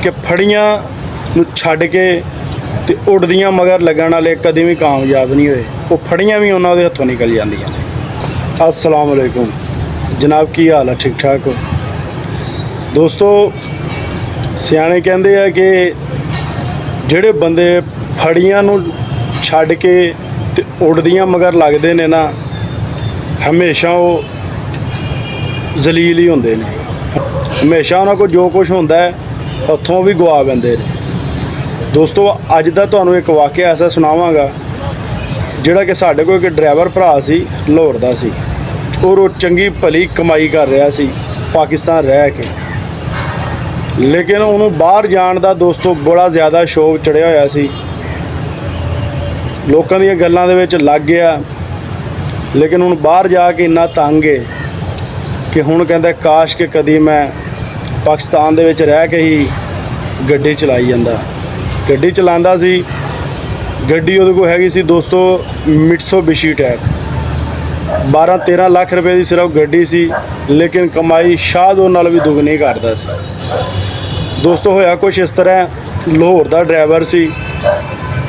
कि फड़ियां नूं छड्ड के ते उड़दियां मगर लगन वाले कदी भी कामयाब नहीं होए। वो फड़ियां भी उन्होंने हथों निकल जांदियां ने। अस्सलाम वालेकुम जनाब, की हाल है? ठीक ठाक हो दोस्तों? सियाणे कहंदे आ कि जिहड़े बंदे फड़ियां नूं छड्ड के ते उड़दियां मगर लगदे ने ना, हमेशा वो जलील ही होंदे ने। हमेशा उन्हां कोल जो कुछ होंदा है हथों भी गवा बैंदे ने। दोस्तों अज दा तुहानूं एक वाक़या ऐसा सुनावांगा जिहड़ा कि साडे कोल एक ड्राइवर भरा सी, लाहौर दा सी, और वो चंगी भली कमाई कर रहा सी पाकिस्तान रह के। लेकिन उन्होंने बाहर जाण दा दोस्तों बड़ा ज़्यादा शौक चढ़िया होया सी। लोकां दीयां गल्लां दे विच लग गया, लेकिन हुण बाहर जाके इन्ना तंग है कि हुण कहंदा काश कि कदी मैं पाकिस्तान दे विच रह के ही गड्डी चलाई जांदा। गड्डी चलांदा सी, गड्डी उहदे कोल हैगी सी दोस्तों मिट्सुबिशी टाइप, 12-13 लाख रुपए की सिर्फ गड्डी सी, लेकिन कमाई शायद उहदे नाल भी दुगनी करदा सी। दोस्तों होया कुछ इस तरह, लाहौर दा ड्राइवर सी,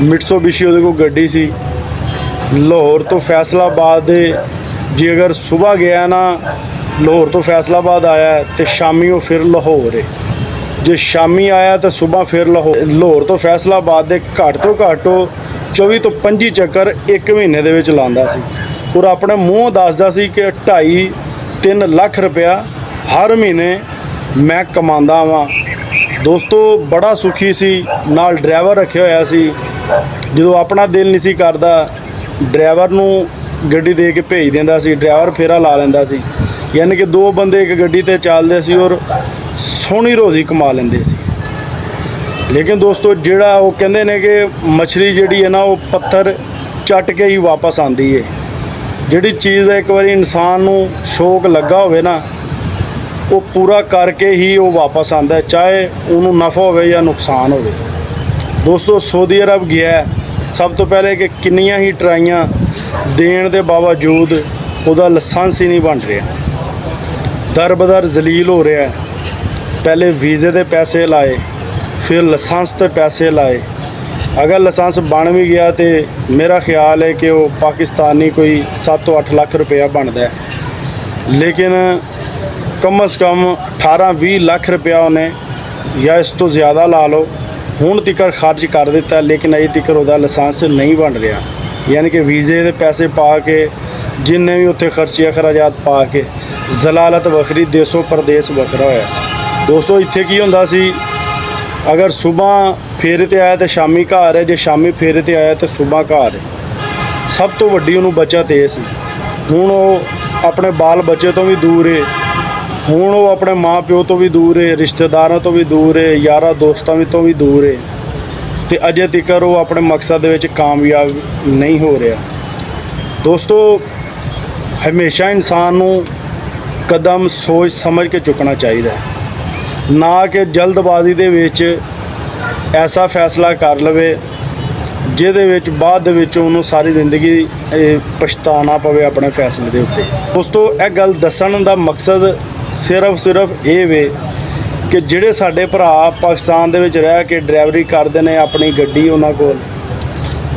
मिट्सुबिशी उहदे कोल गड्डी सी। लाहौर तो फैसलाबाद जे अगर सुबह गया ना, लाहौर तो फैसलाबाद आया तो शामी वो फिर लाहौर है, जे शामी आया तो सुबह फिर लाहौर तो फैसलाबाद दे घट तो घट 24 तो 25 चक्कर एक महीने दे विच लांदा सी। और अपने मूँह दसदा सी कि 2.5-3 लाख रुपया हर महीने मैं कमांदा वां। दोस्तों बड़ा सुखी सी, नाल ड्राइवर रखे होया सी। जो अपना दिल नहीं सी करदा, ड्राइवर नूं गड्डी दे के भेज दिंदा सी, ड्राइवर फेरा ला लैंदा सी। यानी कि 2 बंदे एक गड्डी ते चलदे सी और सोहनी रोज़ी कमा लैंदे सी। लेकिन दोस्तों जिहड़ा वो कहंदे ने कि मछली जिहड़ी है ना, वो पत्थर चट के ही वापस आंदी है। जिहड़ी चीज़ दा एक बारी इंसान नूं शौक लगा होवे ना, वो पूरा करके ही वो वापस आंदा है, चाहे उन्होंने नफ़ा होवे या नुकसान होवे। दोस्तों सऊदी अरब गया, सब तो पहले कि किन्नियां ही ट्राइयां देण दे बावजूद उहदा लाइसेंस ही नहीं बन रहा, दर बदर जलील हो रहा है। पहले वीज़े दे पैसे लाए, फिर लाइसेंस ते पैसे लाए। अगर लाइसेंस बन भी गया तो मेरा ख्याल है कि वो पाकिस्तानी कोई 7-8 लाख रुपया बनता है, लेकिन कम अज़ कम 18-20 लाख रुपया उन्हें या इस तो ज़्यादा ला लो हुण तिकर खर्च कर दिता, लेकिन अजे तिकर उहदा लाइसेंस नहीं बन रहा। यानी कि वीज़े दे पैसे पा के जिन्ने भी उत्थे खर्चे अखराजात पा के जलालत वखरी, देसो परदेस वखरा होया। दोस्तों इत्थे की हुंदा सी, अगर सुबह फेरे ते आया तो शामी घर है, जे शामी फेरे ते आया तो सुबह घर है। सब तो वड्डी उहनूं बचत ये सी। हुण वो अपने बाल बच्चे तो भी दूर है, हुण वो अपने माँ प्यो तो भी दूर है, रिश्तेदारों तो भी दूर है, यारां दोस्तां तो भी दूर है, तो अजे तिकर वो अपने मकसद दे विच कामयाब नहीं हो रहा। दोस्तों हमेशा इंसान नूं कदम सोच समझ के चुकना चाहिए, ना कि जल्दबाजी दे विच ऐसा फैसला कर लवे जिहदे विच बाद दे विच उहनूं सारी जिंदगी पछताना पवे अपने फैसले दे उत्ते। दोस्तों यह गल दस्सण दा मकसद सिर्फ ये वे कि जिहड़े साडे भरा पाकिस्तान दे विच रह के ड्राइवरी करदे ने, अपनी गड्डी उन्हां कोल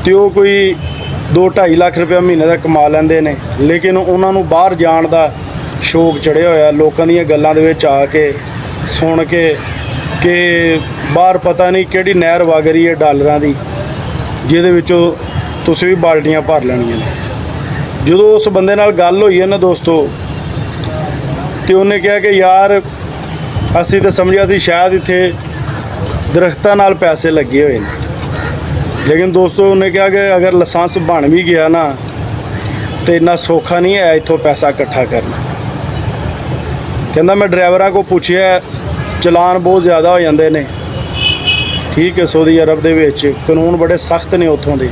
ते ओह कोई 2-2.5 लाख रुपया महीने का कमा लैंदे ने, लेकिन उन्हां नूं बाहर जाण दा शौक चढ़िया होया। लोकां दीयां गल्लां दे विच आके सुन के कि बाहर पता नहीं किहड़ी नहर वग रही है डॉलरां दी, जिहदे विचों तुसीं भी बाल्टियां भर लैणियां ने। जदों उस बंदे नाल गल होई है ना दोस्तों, तो उन्हें कहा कि यार असीं तो समझिया सी शायद इत्थे दरख्तां नाल पैसे लगे हुए हैं, लेकिन दोस्तों उन्हें कहा कि अगर लाइसेंस बन भी गया ना तो इन्ना सौखा नहीं है इत्थों पैसा इकट्ठा करना। कहंदा मैं ड्राइवरां को पूछिया, चलान बहुत ज़्यादा हो जाते हैं। ठीक है, सऊदी अरब दे विच कानून बड़े सख्त ने उत्थों दे।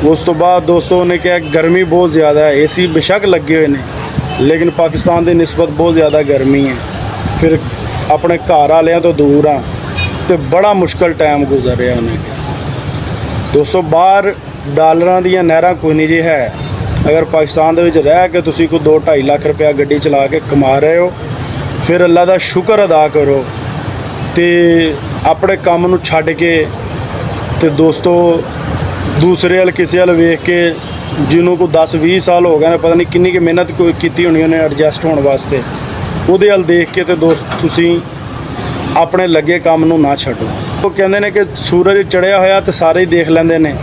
उस तो बाद दोस्तों उन्हें कहा गर्मी बहुत ज़्यादा है, AC बेशक लगे हुए हैं, लेकिन पाकिस्तान की निस्बत बहुत ज़्यादा गर्मी है। फिर अपने घर वालियां तो दूर हाँ, तो बड़ा मुश्किल टाइम गुजर रहा उन्हें। दोस्तों बाहर डॉलरां दीयां नहरां कोई नहीं जी है। अगर पाकिस्तान दे विच रह के तुसीं कोई 2-2.5 लाख रुपया गड्डी चला के कमा रहे हो, फिर अल्लाह दा शुक्र अदा करो ਤੇ ਆਪਣੇ ਕੰਮ ਨੂੰ ਛੱਡ ਕੇ ਤੇ ਦੋਸਤੋ ਦੂਸਰੇ ਵੱਲ ਕਿਸੇ ਵੱਲ ਵੇਖ ਕੇ, ਜਿਹਨੂੰ ਕੋਈ 10-20 ਸਾਲ ਹੋ ਗਏ ਨੇ, ਪਤਾ ਨਹੀਂ ਕਿੰਨੀ ਕੁ ਮਿਹਨਤ ਕੋਈ ਕੀਤੀ ਹੋਣੀ ਉਹਨੇ ਐਡਜਸਟ ਹੋਣ ਵਾਸਤੇ, ਉਹਦੇ ਵੱਲ ਦੇਖ ਕੇ ਤੇ ਦੋਸਤ ਤੁਸੀਂ ਆਪਣੇ ਲੱਗੇ ਕੰਮ ਨੂੰ ਨਾ ਛੱਡੋ। ਉਹ ਕਹਿੰਦੇ ਨੇ ਕਿ ਸੂਰਜ ਚੜ੍ਹਿਆ ਹੋਇਆ ਤੇ ਸਾਰੇ ਹੀ ਦੇਖ ਲੈਂਦੇ ਨੇ,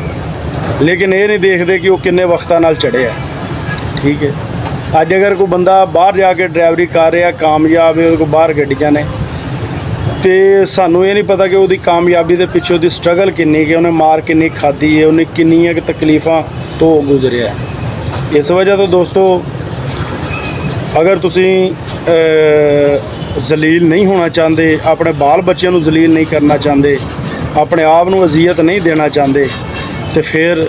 ਲੇਕਿਨ ਇਹ ਨਹੀਂ ਦੇਖਦੇ ਕਿ ਉਹ ਕਿੰਨੇ ਵਕਤਾਂ ਨਾਲ ਚੜ੍ਹਿਆ। ਠੀਕ ਹੈ, ਅੱਜ ਅਗਰ ਕੋਈ ਬੰਦਾ ਬਾਹਰ ਜਾ ਕੇ ਡਰਾਈਵਰੀ ਕਰ ਰਿਹਾ, ਕਾਮਯਾਬ ਹੈ, ਉਹਦੇ ਕੋਲ ਬਾਹਰ ਗੱਡੀਆਂ ਨੇ, ਤੇ ਸਾਨੂੰ ਇਹ ਨਹੀਂ ਪਤਾ ਕਿ ਉਹਦੀ ਕਾਮਯਾਬੀ ਦੇ ਪਿੱਛੇ ਉਹਦੀ ਸਟਰਗਲ ਕਿੰਨੀ, ਕਿ ਉਹਨੇ ਮਾਰ ਕਿੰਨੀ ਖਾਧੀ ਹੈ, ਉਹਨੇ ਕਿੰਨੀਆਂ ਕੁ ਤਕਲੀਫਾਂ ਤੋਂ ਗੁਜ਼ਰਿਆ। ਇਸ ਵਜ੍ਹਾ ਤੋਂ ਦੋਸਤੋ, ਅਗਰ ਤੁਸੀਂ ਜ਼ਲੀਲ ਨਹੀਂ ਹੋਣਾ ਚਾਹੁੰਦੇ, ਆਪਣੇ ਬਾਲ ਬੱਚਿਆਂ ਨੂੰ ਜ਼ਲੀਲ ਨਹੀਂ ਕਰਨਾ ਚਾਹੁੰਦੇ, ਆਪਣੇ ਆਪ ਨੂੰ ਅਜ਼ੀਅਤ ਨਹੀਂ ਦੇਣਾ ਚਾਹੁੰਦੇ, ਤੇ ਫਿਰ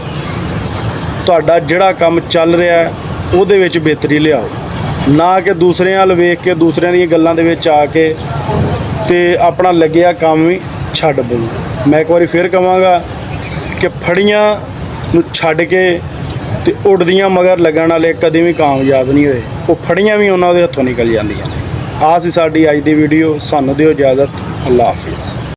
ਤੁਹਾਡਾ ਜਿਹੜਾ ਕੰਮ ਚੱਲ ਰਿਹਾ ਉਹਦੇ ਵਿੱਚ ਬਿਹਤਰੀ ਲਿਆਓ, ਨਾ ਕਿ ਦੂਸਰਿਆਂ ਵੱਲ ਵੇਖ ਕੇ ਦੂਸਰਿਆਂ ਦੀਆਂ ਗੱਲਾਂ ਦੇ ਵਿੱਚ ਆ ਕੇ ਤੇ ਆਪਣਾ ਲੱਗਿਆ ਕੰਮ ਵੀ ਛੱਡ ਦਿਓ। ਮੈਂ ਇੱਕ ਵਾਰੀ ਫਿਰ ਕਹਾਂਗਾ ਕਿ ਫੜੀਆਂ ਨੂੰ ਛੱਡ ਕੇ ਤੇ ਉੱਡਦੀਆਂ ਮਗਰ ਲੱਗਣ ਵਾਲੇ ਕਦੇ ਵੀ ਕਾਮਯਾਬ ਨਹੀਂ ਹੋਏ, ਉਹ ਫੜੀਆਂ ਵੀ ਉਹਨਾਂ ਦੇ ਹੱਥੋਂ ਨਿਕਲ ਜਾਂਦੀਆਂ ਨੇ। ਆਹ ਸੀ ਸਾਡੀ ਅੱਜ ਦੀ ਵੀਡੀਓ। ਸਾਨੂੰ ਦਿਓ ਇਜਾਜ਼ਤ। ਅੱਲਾ ਹਾਫਿਜ਼।